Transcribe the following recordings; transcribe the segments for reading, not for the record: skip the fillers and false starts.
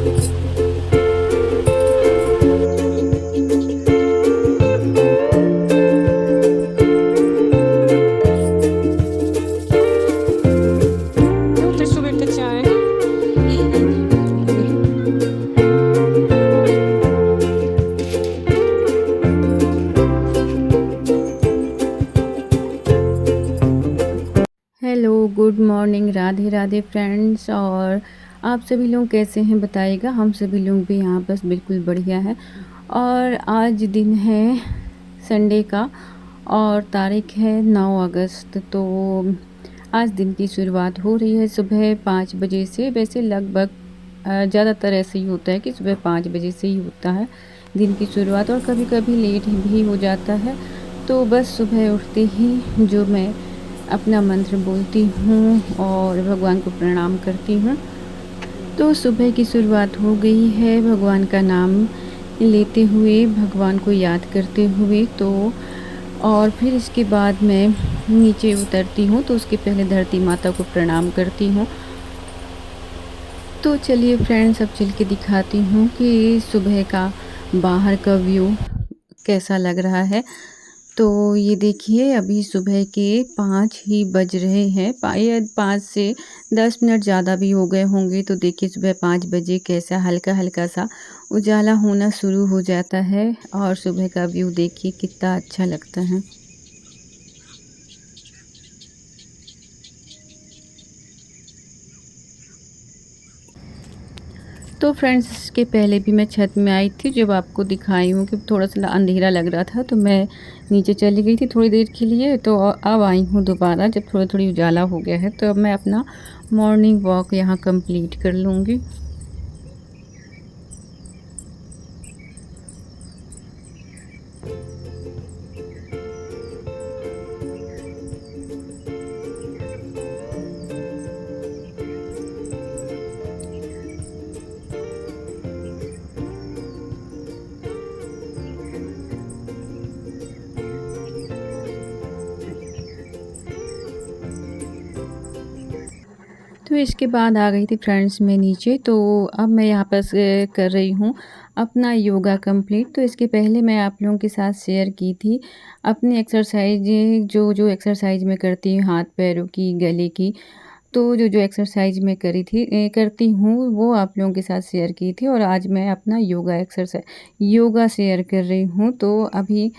Hello, good morning, Radhe Radhe friends. और आप सभी लोग कैसे हैं बताइएगा। हम सभी लोग भी यहाँ बस बिल्कुल बढ़िया है। और आज दिन है संडे का और तारीख है 9 अगस्त। तो आज दिन की शुरुआत हो रही है सुबह 5 बजे से। वैसे लगभग ज़्यादातर ऐसे ही होता है कि सुबह 5 बजे से ही होता है दिन की शुरुआत, और कभी कभी लेट भी हो जाता है। तो बस सुबह उठते ही जो मैं अपना मंत्र बोलती हूँ और भगवान को प्रणाम करती हूँ। तो सुबह की शुरुआत हो गई है भगवान का नाम लेते हुए, भगवान को याद करते हुए। तो और फिर इसके बाद मैं नीचे उतरती हूँ, तो उसके पहले धरती माता को प्रणाम करती हूँ। तो चलिए फ्रेंड्स, अब चल के दिखाती हूँ कि सुबह का बाहर का व्यू कैसा लग रहा है। तो ये देखिए, अभी सुबह के 5 ही बज रहे हैं। 5 से 10 मिनट ज़्यादा भी हो गए होंगे। तो देखिए सुबह 5 बजे कैसा हल्का हल्का सा उजाला होना शुरू हो जाता है, और सुबह का व्यू देखिए कितना अच्छा लगता है। तो फ्रेंड्स, इसके पहले भी मैं छत में आई थी, जब आपको दिखाई हूँ कि थोड़ा सा अंधेरा लग रहा था, तो मैं नीचे चली गई थी थोड़ी देर के लिए। तो अब आई हूँ दोबारा, जब थोड़ी थोड़ी उजाला हो गया है। तो अब मैं अपना मॉर्निंग वॉक यहाँ कंप्लीट कर लूँगी। तो इसके बाद आ गई थी फ्रेंड्स मैं नीचे। तो अब मैं यहाँ पर कर रही हूँ अपना योगा कंप्लीट। तो इसके पहले मैं आप लोगों के साथ शेयर की थी अपनी एक्सरसाइज, जो जो एक्सरसाइज मैं करती हूँ हाथ पैरों की, गले की। तो जो जो एक्सरसाइज मैं करती हूँ वो आप लोगों के साथ शेयर की थी। और आज मैं अपना योगा शेयर कर रही हूँ। तो अभी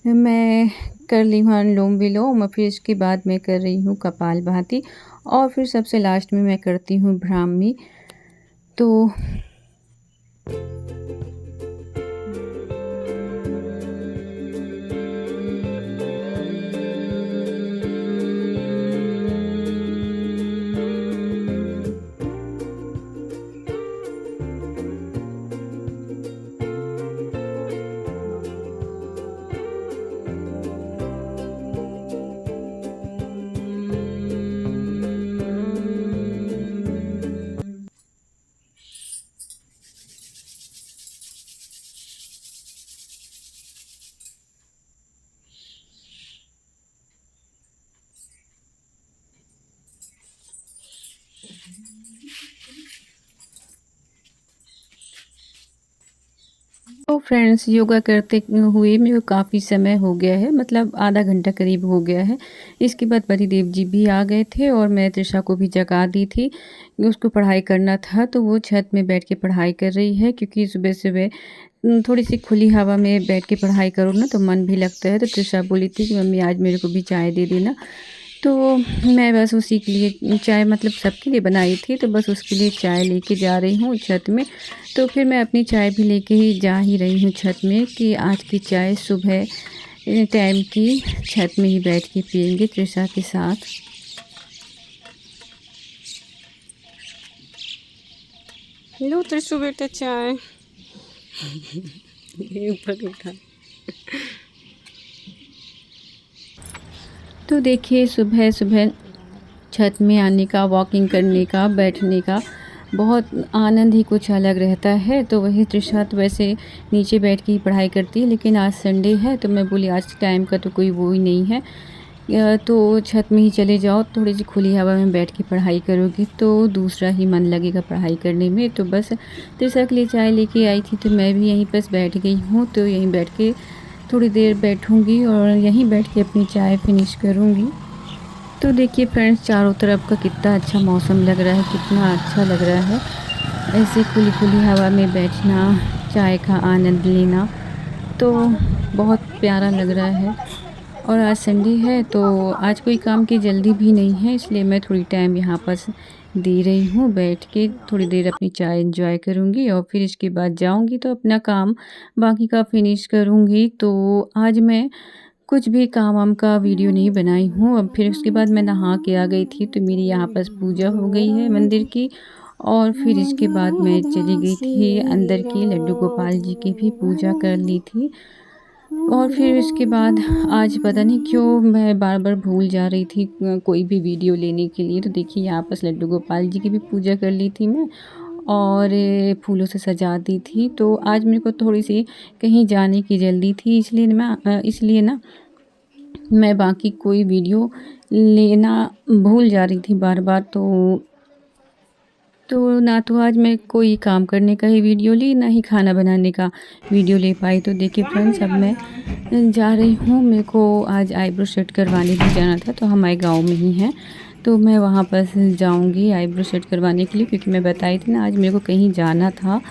मैं कर ली हूँ अनुलोम विलोम, और फिर इसके बाद मैं कर रही हूँ कपालभाति, और फिर सबसे लास्ट में मैं करती हूँ ब्राह्मी। तो तो फ्रेंड्स, योगा करते हुए मेरे को काफ़ी समय हो गया है, मतलब आधा घंटा करीब हो गया है। इसके बाद पतिदेव जी भी आ गए थे, और मैं तृषा को भी जगा दी थी। उसको पढ़ाई करना था, तो वो छत में बैठ के पढ़ाई कर रही है, क्योंकि सुबह सुबह थोड़ी सी खुली हवा में बैठ के पढ़ाई करो ना तो मन भी लगता है। तो तृषा बोली थी कि मम्मी आज मेरे को भी चाय दे देना। तो मैं बस उसी के लिए चाय, मतलब सबके लिए बनाई थी, तो बस उसके लिए चाय लेके जा रही हूँ छत में। तो फिर मैं अपनी चाय भी लेके ही जा ही रही हूँ छत में, कि आज की चाय सुबह टाइम की छत में ही बैठ के पियेंगे तृषा के साथ। लो त्रिशु बेटा चाय। ये ऊपर उठा। तो देखिए सुबह सुबह छत में आने का, वॉकिंग करने का, बैठने का बहुत आनंद ही कुछ अलग रहता है। तो वही तृषा तो वैसे नीचे बैठ के ही पढ़ाई करती है, लेकिन आज संडे है तो मैं बोली आज टाइम का तो कोई वो ही नहीं है, तो छत में ही चले जाओ, थोड़ी सी खुली हवा में बैठ के पढ़ाई करोगी तो दूसरा ही मन लगेगा पढ़ाई करने में। तो बस तृषा के लिए चाय लेके आई थी, तो मैं भी यहीं पास बैठ गई हूँ। तो यहीं बैठ के थोड़ी देर बैठूँगी और यहीं बैठ के अपनी चाय फिनिश करूँगी। तो देखिए फ्रेंड्स, चारों तरफ का कितना अच्छा मौसम लग रहा है, कितना अच्छा लग रहा है ऐसे खुली खुली हवा में बैठना, चाय का आनंद लेना, तो बहुत प्यारा लग रहा है। और आज संडे है तो आज कोई काम की जल्दी भी नहीं है, इसलिए मैं थोड़ी टाइम यहाँ पर दे रही हूँ। बैठ के थोड़ी देर अपनी चाय एंजॉय करूँगी और फिर इसके बाद जाऊँगी तो अपना काम बाकी का फिनिश करूँगी। तो आज मैं कुछ भी काम वाम का वीडियो नहीं बनाई हूँ। अब फिर उसके बाद मैं नहा के आ गई थी, तो मेरी यहाँ पास पूजा हो गई है मंदिर की। और फिर इसके बाद मैं चली गई थी अंदर की, लड्डू गोपाल जी की भी पूजा कर ली थी। और फिर इसके बाद आज पता नहीं क्यों मैं बार-बार भूल जा रही थी कोई भी वीडियो लेने के लिए। तो देखिए यहाँ पास लड्डू गोपाल जी की भी पूजा कर ली थी मैं और फूलों से सजा दी थी। तो आज मेरे को थोड़ी-सी कहीं जाने की जल्दी थी, इसलिए ना मैं बाकी कोई वीडियो लेना भूल जा रही थी बार-बार। तो ना तो आज मैं कोई काम करने का ही वीडियो ली, ना ही खाना बनाने का वीडियो ले पाई। तो देखिए फ्रेंड्स, अब मैं जा रही हूँ, मेरे को आज आईब्रो सेट करवाने भी जाना था, तो हमारे गाँव में ही है। तो मैं वहाँ पर जाऊँगी आईब्रो सेट करवाने के लिए, क्योंकि मैं बताई थी ना आज मेरे को कहीं जाना था,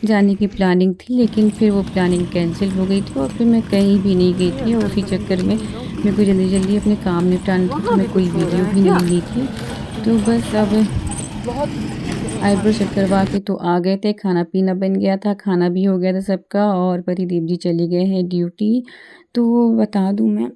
जाने की प्लानिंग थी, लेकिन फिर वो प्लानिंग कैंसिल हो गई थी और फिर मैं कहीं भी नहीं गई थी। और उसी चक्कर में मेरे को जल्दी-जल्दी अपने काम निपटाना था, तो मैं कोई वीडियो भी नहीं ली थी। तो बस अब आईब्रो सेट करवा के तो आ गए थे, खाना-पीना बन गया था, खाना भी हो गया था सबका और पतिदेव जी चले गए हैं ड्यूटी। तो बता दूँ मैं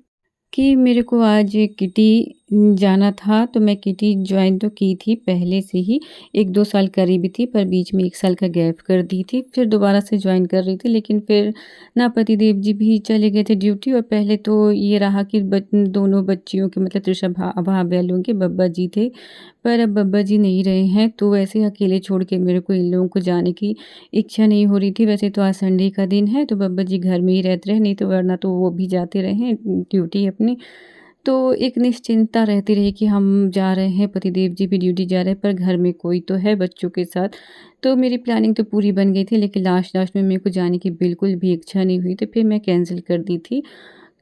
कि मेरे को आज किटी जाना था, तो मैं किटी जॉइन तो की थी पहले से ही, 1-2 साल करी भी थी, पर बीच में 1 साल का गैप कर दी थी। फिर दोबारा से जॉइन कर रही थी, लेकिन फिर ना पतिदेव जी भी चले गए थे ड्यूटी और पहले तो ये रहा कि दोनों बच्चियों के मतलब त्रिशा भाभी वालों के बब्बा जी थे, पर अब बब्बा जी नहीं रहे हैं, तो वैसे अकेले छोड़ के मेरे को इन लोगों को जाने की इच्छा नहीं हो रही थी। वैसे तो आज संडे का दिन है, तो बब्बा जी घर में ही रहते रहे, नहीं तो वरना तो वो भी जाते रहे हैं ड्यूटी अपनी। तो एक निश्चिंतता रहती रही कि हम जा रहे हैं, पतिदेव जी भी ड्यूटी जा रहे हैं, पर घर में कोई तो है बच्चों के साथ। तो मेरी प्लानिंग तो पूरी बन गई थी, लेकिन लास्ट-लास्ट में मेरे को जाने की बिल्कुल भी इच्छा नहीं हुई, तो फिर मैं कैंसल कर दी थी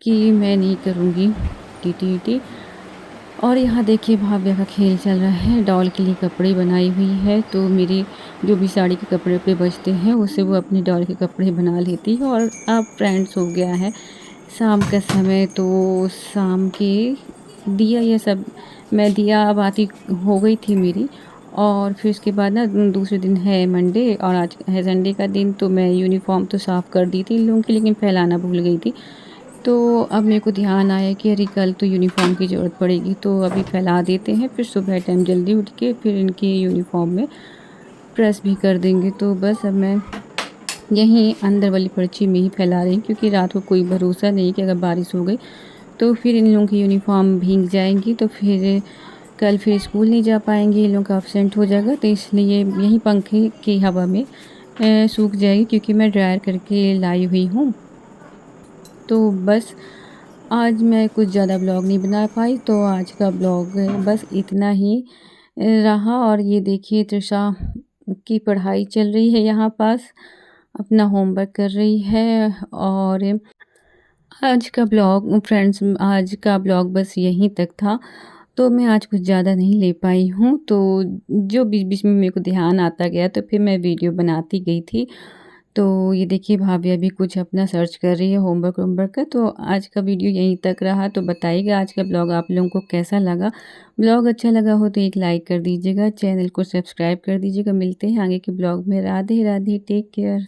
कि मैं नहीं करूँगी टीटी-ईटी। और यहाँ देखिए भाव्या का खेल चल रहा है, डॉल के लिए कपड़े बनाई हुई है, तो मेरी जो भी साड़ी के कपड़े-वपड़े बचते हैं, उससे वो अपनी डॉल के कपड़े बना लेती है। और अब फ्रेंड्स हो गया है शाम का समय, तो शाम के दिया ये सब मैं दिया बाती हो गई थी मेरी। और फिर उसके बाद ना दूसरे दिन है मंडे और आज है संडे का दिन, तो मैं यूनिफ़ॉर्म तो साफ़ कर दी थी इन लोगों की, लेकिन फैलाना भूल गई थी। तो अब मेरे को ध्यान आया कि अरे कल तो यूनिफ़ॉर्म की ज़रूरत पड़ेगी, तो अभी फैला देते हैं, फिर सुबह टाइम जल्दी उठ के फिर इनकी यूनिफ़ॉर्म में प्रेस भी कर देंगे। तो बस अब मैं यहीं अंदर वाली पर्ची में ही फैला रही हूँ, क्योंकि रात को कोई भरोसा नहीं कि अगर बारिश हो गई तो फिर इन लोगों की यूनिफ़ॉर्म भीग जाएंगी, तो फिर कल फिर स्कूल नहीं जा पाएंगे, इन लोगों का एब्सेंट हो जाएगा। तो इसलिए यहीं पंखे की हवा में सूख जाएगी, क्योंकि मैं ड्रायर करके लाई हुई हूँ। तो बस आज मैं कुछ ज़्यादा ब्लॉग नहीं बना पाई, तो आज का ब्लॉग बस इतना ही रहा। और ये देखिए तृषा की पढ़ाई चल रही है यहाँ पास, अपना होमवर्क कर रही है। और आज का ब्लॉग बस यहीं तक था। तो मैं आज कुछ ज़्यादा नहीं ले पाई हूँ, तो जो बीच-बीच में मेरे को ध्यान आता गया तो फिर मैं वीडियो बनाती गई थी। तो ये देखिए भाभी अभी कुछ अपना सर्च कर रही है होमवर्क-वोमवर्क का। तो आज का वीडियो यहीं तक रहा, तो बताइएगा आज का ब्लॉग आप लोगों को कैसा लगा? ब्लॉग अच्छा लगा हो तो एक लाइक कर दीजिएगा, चैनल को सब्सक्राइब कर दीजिएगा। मिलते हैं आगे के ब्लॉग में। Radhe Radhe, take care.